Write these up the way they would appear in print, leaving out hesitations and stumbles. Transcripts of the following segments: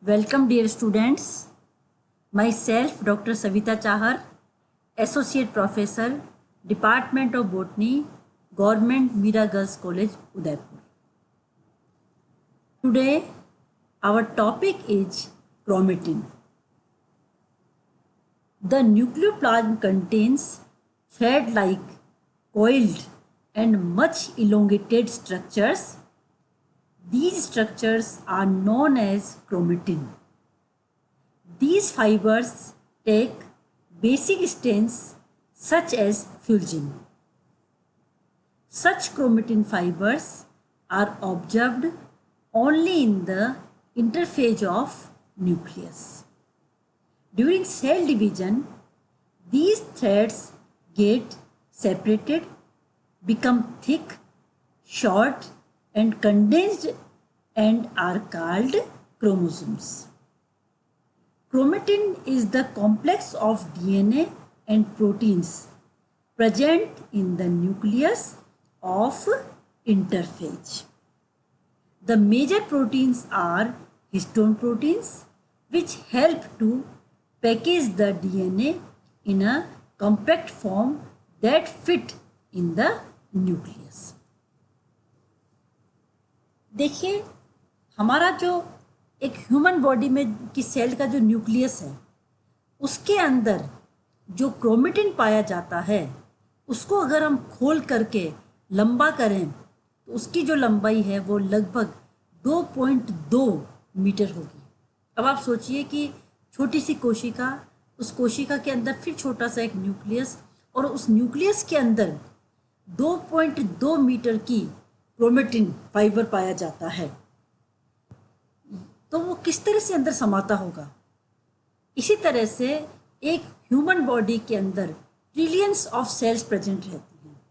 Welcome, dear students. Myself, Dr. Savita Chahar, Associate Professor, Department of Botany, Government Mira Girls College, Udaipur. Today, our topic is chromatin. The nucleoplasm contains thread-like, coiled, and much elongated structures. These structures are known as chromatin. These fibers take basic stains such as fulgin. Such chromatin fibers are observed only in the interphase of nucleus. During cell division, these threads get separated, become thick, short, and condensed and are called chromosomes. Chromatin is the complex of DNA and proteins present in the nucleus of interphase. The major proteins are histone proteins, which help to package the DNA in a compact form that fit in the nucleus. देखिए, हमारा जो एक human body में की cell का जो nucleus है, उसके अंदर जो क्रोमेटिन पाया जाता है, उसको अगर हम खोल करके लंबा करें तो उसकी जो लंबाई है वो लगभग 2.2 मीटर होगी। अब आप सोचिए कि छोटी सी कोशिका, उस कोशिका के अंदर फिर छोटा सा एक न्यूक्लियस, और उस न्यूक्लियस के अंदर 2.2 मीटर की क्रोमेटिन फाइबर पाया जाता है, तो वो किस तरह से अंदर समाता होगा। इसी तरह से एक ह्यूमन बॉडी के अंदर ट्रिलियंस ऑफ सेल्स प्रेजेंट रहती हैं,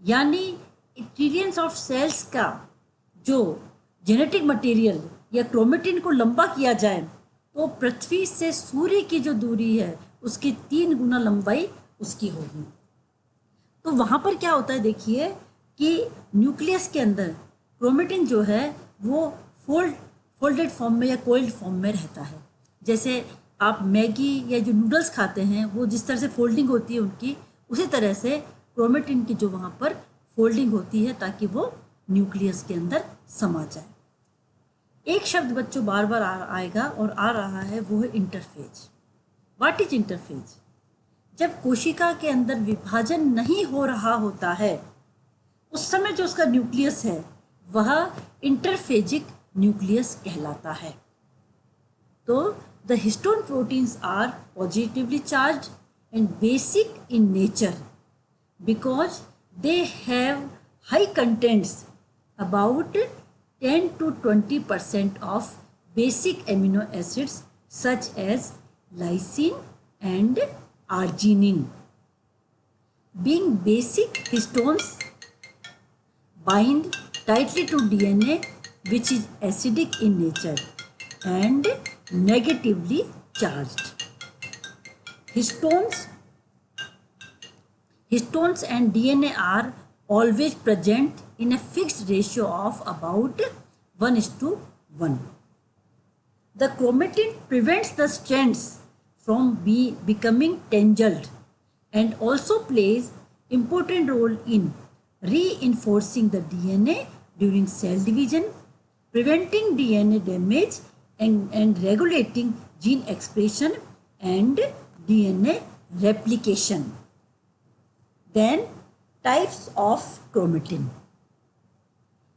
यानी ट्रिलियंस ऑफ सेल्स का जो जेनेटिक मटेरियल या क्रोमेटिन को लंबा किया जाए तो पृथ्वी से सूर्य की जो दूरी है उसकी 3 गुना लंबाई उसकी होगी। तो वहाँ पर क्या होता है, देखिए कि न्यूक्लियस के अंदर क्रोमेटिन जो है वो फोल्डेड फॉर्म में या कोइल्ड फॉर्म में रहता है। जैसे आप मैगी या जो नूडल्स खाते हैं वो जिस तरह से फोल्डिंग होती है उनकी, उसी तरह से क्रोमेटिन की जो वहाँ पर फोल्डिंग होती है ताकि वो न्यूक्लियस के अंदर समा जाए। एक शब्द बच्चों बार बार आएगा और आ रहा है, वो है इंटरफेज। What is interphase? जब कोशिका के अंदर विभाजन नहीं हो रहा होता है उस समय जो उसका न्यूक्लियस है वह इंटरफेजिक न्यूक्लियस कहलाता है। तो the histone proteins are positively charged and basic in nature because they have high contents about 10 to 20% of basic amino acids such as lysine and arginine. Being basic, histones bind tightly to DNA which is acidic in nature and negatively charged. Histones and DNA are always present in a fixed ratio of about 1:1. The chromatin prevents the strands from becoming tangled and also plays important role in reinforcing the DNA during cell division, preventing DNA damage and regulating gene expression and DNA replication. Then types of chromatin.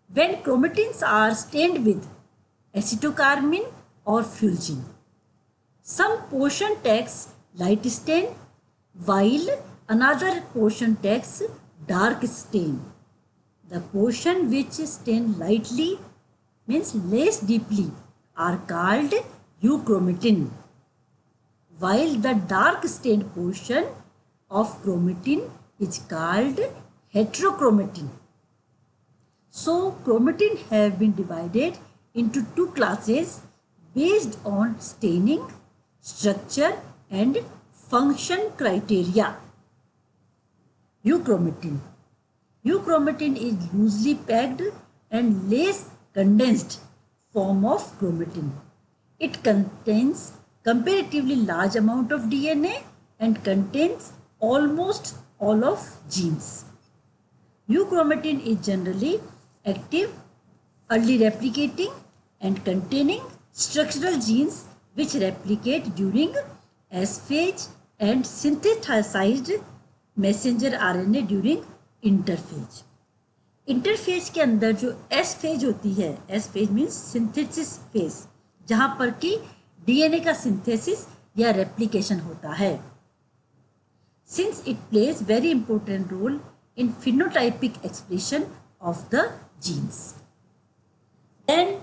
When chromatins are stained with acetocarmine or fulgin, some portion takes light stain while another portion takes dark stain. The portion which stain lightly, means less deeply, are called euchromatin, while the dark stained portion of chromatin is called heterochromatin. So chromatin have been divided into 2 classes based on staining, structure and function criteria. Euchromatin. Euchromatin is loosely packed and less condensed form of chromatin. It contains comparatively large amount of DNA and contains almost all of genes. Euchromatin is generally active, early replicating and containing structural genes which replicate during S phase and synthesized messenger RNA during interphase. Interphase के अंदर जो S phase होती है, S phase means synthesis phase, जहाँ पर कि DNA का synthesis या रेप्लिकेशन होता है. Since it plays very important role in phenotypic expression of the genes. Then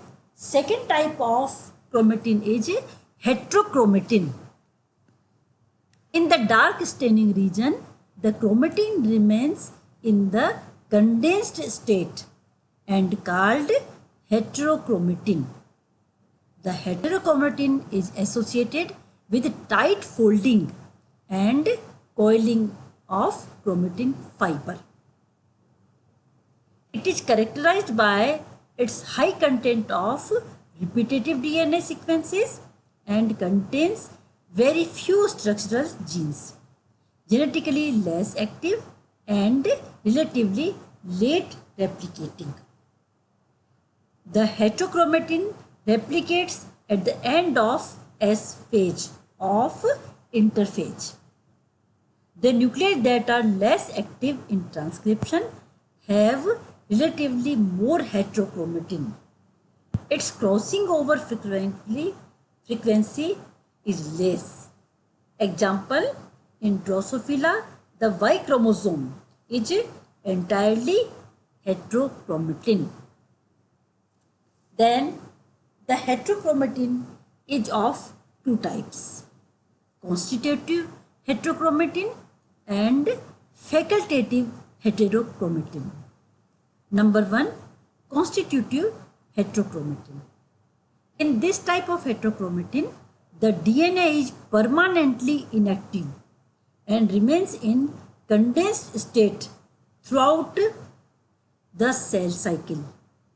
second type of chromatin is heterochromatin. In the dark staining region, the chromatin remains in the condensed state and called heterochromatin. The heterochromatin is associated with tight folding and coiling of chromatin fiber. It is characterized by its high content of repetitive DNA sequences and contains very few structural genes, genetically less active and relatively late replicating. The heterochromatin replicates at the end of S phase of interphase. The nuclei that are less active in transcription have relatively more heterochromatin. Its crossing over frequency is less. Example, in Drosophila, the Y chromosome is entirely heterochromatin. Then the heterochromatin is of two types: constitutive heterochromatin and facultative heterochromatin. Number 1, constitutive heterochromatin. In this type of heterochromatin, the DNA is permanently inactive and remains in condensed state throughout the cell cycle.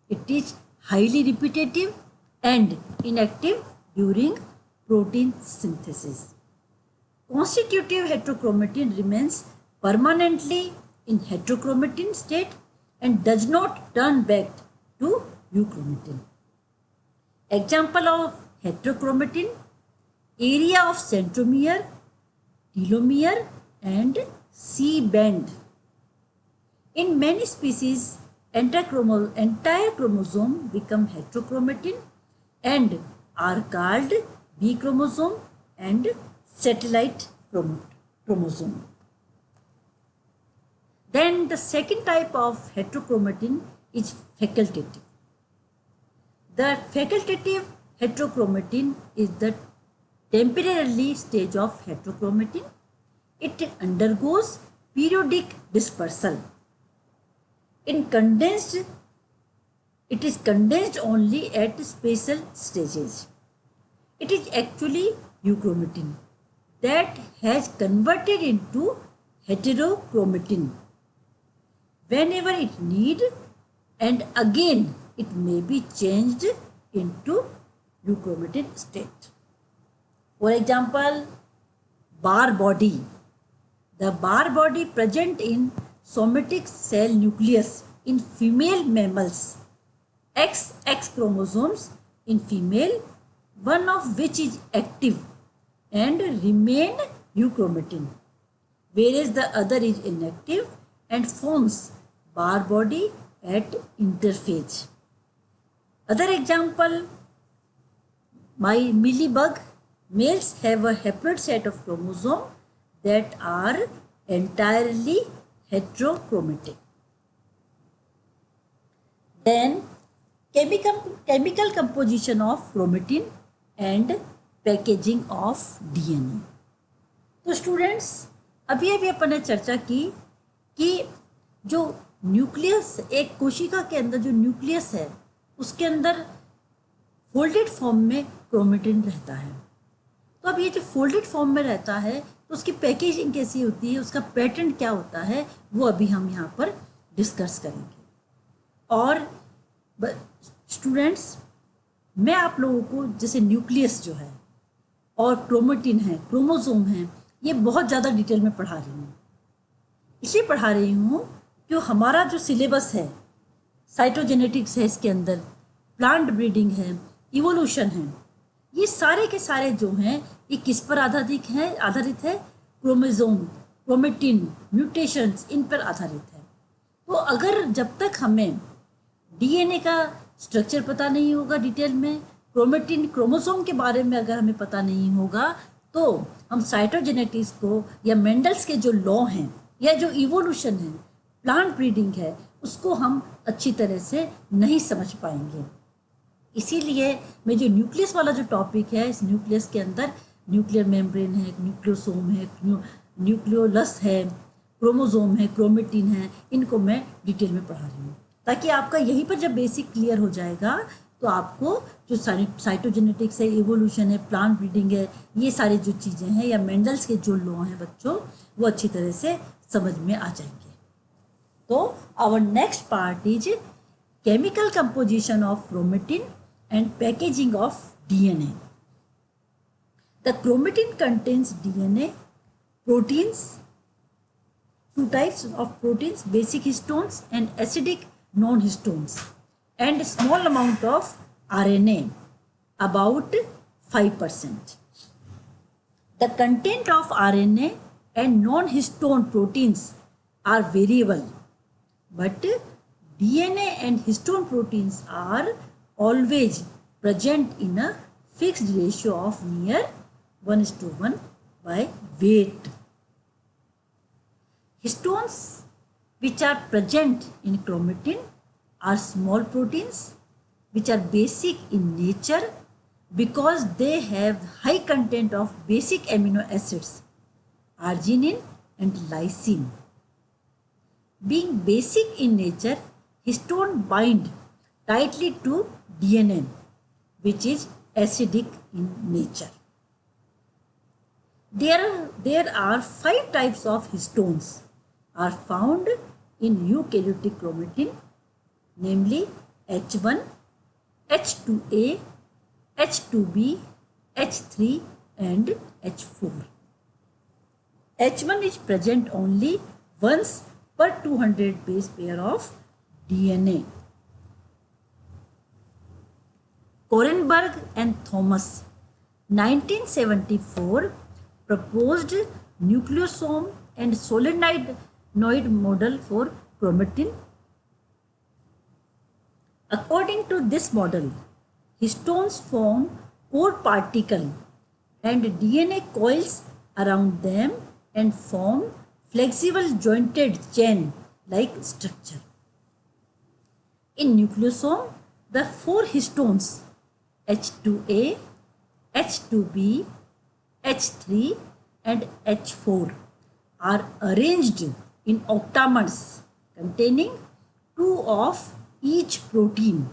It is highly repetitive and inactive during protein synthesis. Constitutive heterochromatin remains permanently in heterochromatin state and does not turn back to euchromatin. Example of heterochromatin: area of centromere, telomere and C-band. In many species, entire chromosome become heterochromatin and are called B chromosome and satellite chromosome. Then the second type of heterochromatin is facultative. The facultative heterochromatin is the temporary stage of heterochromatin. It undergoes periodic dispersal. It is condensed only at spatial stages. It is actually euchromatin that has converted into heterochromatin whenever it need, and again it may be changed into euchromatin state. For example, Barr body. The Barr body present in somatic cell nucleus in female mammals. XX chromosomes in female, one of which is active and remain euchromatin, whereas the other is inactive and forms Barr body at interphase. Other example, my mealybug. Males have a haploid set of chromosomes that are entirely heterochromatic. Then chemical composition of chromatin and packaging of DNA. तो students, अभी अपन ने चर्चा की कि जो nucleus, एक कोशिका के अंदर जो न्यूक्लियस है उसके अंदर फोल्डेड फॉर्म में क्रोमेटिन रहता है. तो अब ये जो फोल्डेड फॉर्म में रहता है तो उसकी पैकेजिंग कैसी होती है, उसका पैटर्न क्या होता है, वो अभी हम यहाँ पर डिस्कस करेंगे. और स्टूडेंट्स, मैं आप लोगों को जैसे न्यूक्लियस जो है और क्रोमेटिन है, क्रोमोसोम है, ये बहुत ज़्यादा डिटेल में पढ़ा रही हूँ। इसलिए पढ़ा रही हूँ कि हमारा जो सिलेबस है, साइटोजेनेटिक्स है, इसके अंदर प्लांट ब्रीडिंग है, इवोल्यूशन है, ये सारे के सारे जो हैं ये किस पर आधारित है? क्रोमोसोम, क्रोमेटिन, म्यूटेशंस, इन पर आधारित है। तो अगर जब तक हमें डीएनए का स्ट्रक्चर पता नहीं होगा डिटेल में, क्रोमेटिन, क्रोमोसोम के बारे में अगर हमें पता नहीं होगा, तो हम साइटोजेनेटिक्स को या मेंडल्स के जो लॉ हैं या जो इवोल्यूशन है, प्लांट ब्रीडिंग है, उसको हम अच्छी तरह से नहीं समझ पाएंगे। इसीलिए मैं जो न्यूक्लियस वाला जो टॉपिक है, इस न्यूक्लियस के अंदर न्यूक्लियर मेम्ब्रेन है, न्यूक्लियोसोम है, न्यूक्लियोलस है, क्रोमोसोम है, क्रोमेटिन है, इनको मैं डिटेल में पढ़ा रही हूँ, ताकि आपका यहीं पर जब बेसिक क्लियर हो जाएगा तो आपको जो साइटोजेनेटिक्स है, इवोल्यूशन है, प्लांट ब्रीडिंग है, ये सारी जो चीज़ें हैं या मेंडल्स के जो लॉ हैं बच्चों, वो अच्छी तरह से समझ में आ जाएंगे। तो our next part is chemical composition of chromatin and packaging of DNA. The chromatin contains DNA, proteins, two types of proteins, basic histones and acidic non-histones, and a small amount of RNA, about 5%. The content of RNA and non-histone proteins are variable, but DNA and histone proteins are always present in a fixed ratio of near 1:1 by weight. Histones which are present in chromatin are small proteins which are basic in nature because they have high content of basic amino acids, arginine and lysine. Being basic in nature, histone bind tightly to DNA, which is acidic in nature. There are 5 types of histones are found in eukaryotic chromatin, namely H1, H2A, H2B, H3 and H4. H1 is present only once per 200 base pair of DNA. Korenberg and Thomas, 1974, proposed nucleosome and solenoid model for chromatin. According to this model, histones form core particle and DNA coils around them and form flexible jointed chain like structure. In nucleosome, the 4 histones H2A, H2B, H3 and H4 are arranged in octamers containing 2 of each protein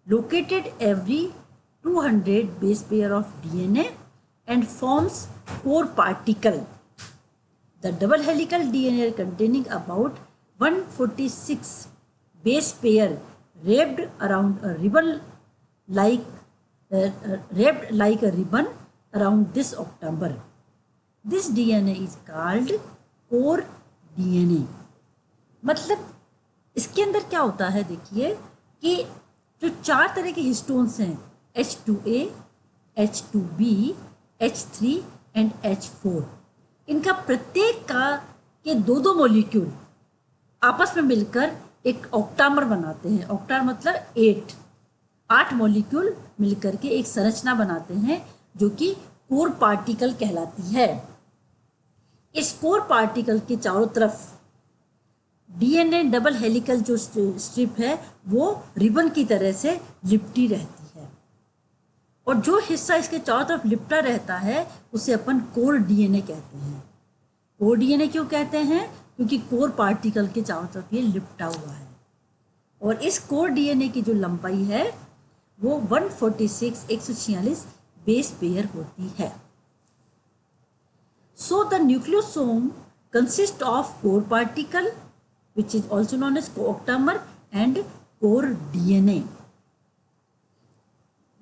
located every 200 base pair of DNA and forms core particle. The double helical DNA containing about 146 base pair wrapped around a ribbon like a ribbon around this octamer. This DNA is called core DNA. मतलब इसके अंदर क्या होता है, देखिए कि जो 4 तरह के हिस्टोन्स हैं H2A, H2B, H3 and H4, इनका प्रत्येक का के 2 मॉलिक्यूल आपस में मिलकर एक ऑक्टामर बनाते हैं. ऑक्टामर मतलब 8 मॉलिक्यूल मिलकर के एक संरचना बनाते हैं जो कि कोर पार्टिकल कहलाती है. इस कोर पार्टिकल के चारों तरफ डीएनए डबल हेलिकल जो स्ट्रिप है वो रिबन की तरह से लिपटी रहती है, और जो हिस्सा इसके चारों तरफ लिपटा रहता है उसे अपन कोर डीएनए कहते हैं. कोर डीएनए क्यों कहते हैं? क्योंकि कोर पार्टिकल के चारों तरफ ये लिपटा हुआ है. और इस कोर डीएनए की जो लंबाई है वो 146 बेस पेयर होती है. So the nucleosome consist of core particle which is also known as octamer and core DNA.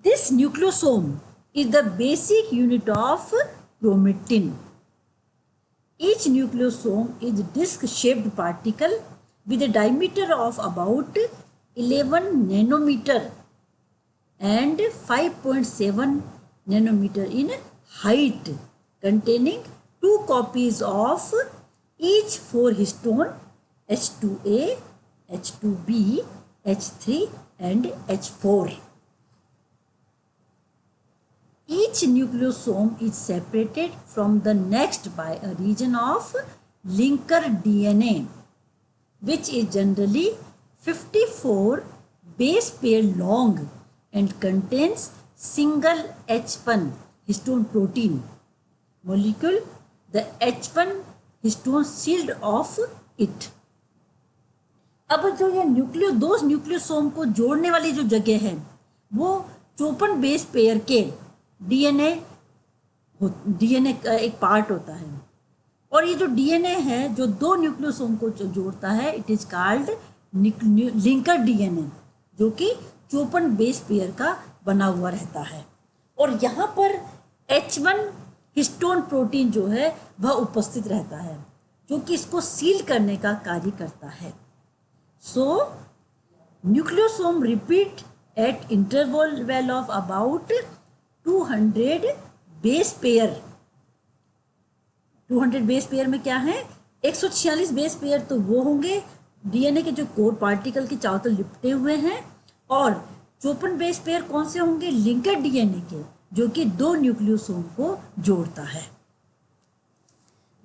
This nucleosome is the basic unit of chromatin. Each nucleosome is a disc-shaped particle with a diameter of about 11 nanometer and 5.7 nanometer in height, containing 2 copies of each 4 histone H2A, H2B, H3 and H4. Each nucleosome is separated from the next by a region of linker DNA, which is generally 54 base pair long and contains single H1 histone protein molecule, the H1 histone sealed of it. अब जो ये दो nucleosome को जोड़ने वाली जो जगह है वो 54 बेस पेयर के डीएनए का एक पार्ट होता है, और ये जो डीएनए है जो दो न्यूक्लियोसोम को जोड़ता है it is called linker DNA, जो कि 54 बेस पेयर का बना हुआ रहता है। और यहाँ पर H1 हिस्टोन प्रोटीन जो है वह उपस्थित रहता है जो कि इसको सील करने का कार्य करता है। So nucleosome repeat at interval of about 200 base pair. 200 base pair में क्या है, 146 बेस पेयर तो वो होंगे डीएनए के जो कोर पार्टिकल के चारों तरफ लिपटे हुए हैं, और 54 बेस पेयर कौन से होंगे, लिंकर डीएनए के, जो कि दो न्यूक्लियोसोम को जोड़ता है।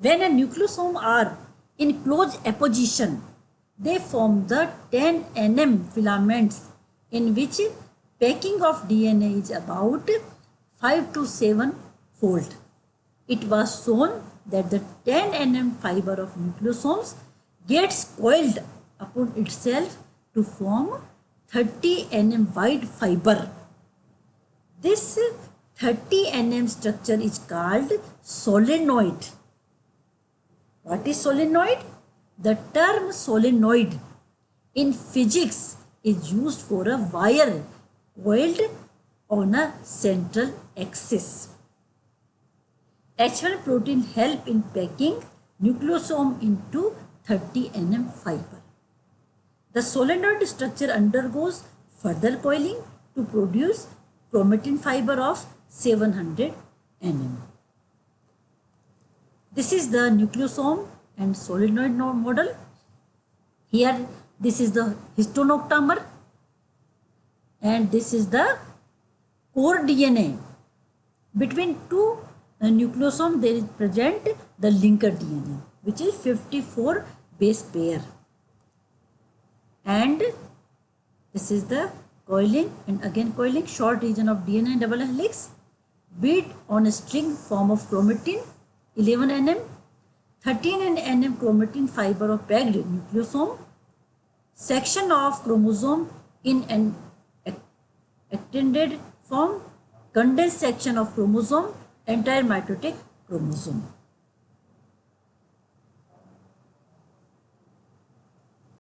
When a nucleosome are in close apposition, they form the 10 nm filaments in which packing of DNA is about 5 to 7 fold. It was shown that the 10 nm fiber of nucleosomes gets coiled upon itself to form 30 nm wide fiber. This 30 nm structure is called solenoid. What is solenoid? The term solenoid in physics is used for a wire coiled on a central axis. H1 protein help in packing nucleosome into 30 nm fiber. The solenoid structure undergoes further coiling to produce chromatin fiber of 700 nm. This is the nucleosome and solenoid model. Here this is the histone octamer and this is the core DNA. Between two nucleosome there is present the linker DNA, which is 54 base pair, and this is the coiling and again coiling short region of DNA double helix, bead on a string form of chromatin 11 nm, 13 nm chromatin fiber of packed nucleosome, section of chromosome in an extended form, condensed section of chromosome, entire mitotic chromosome.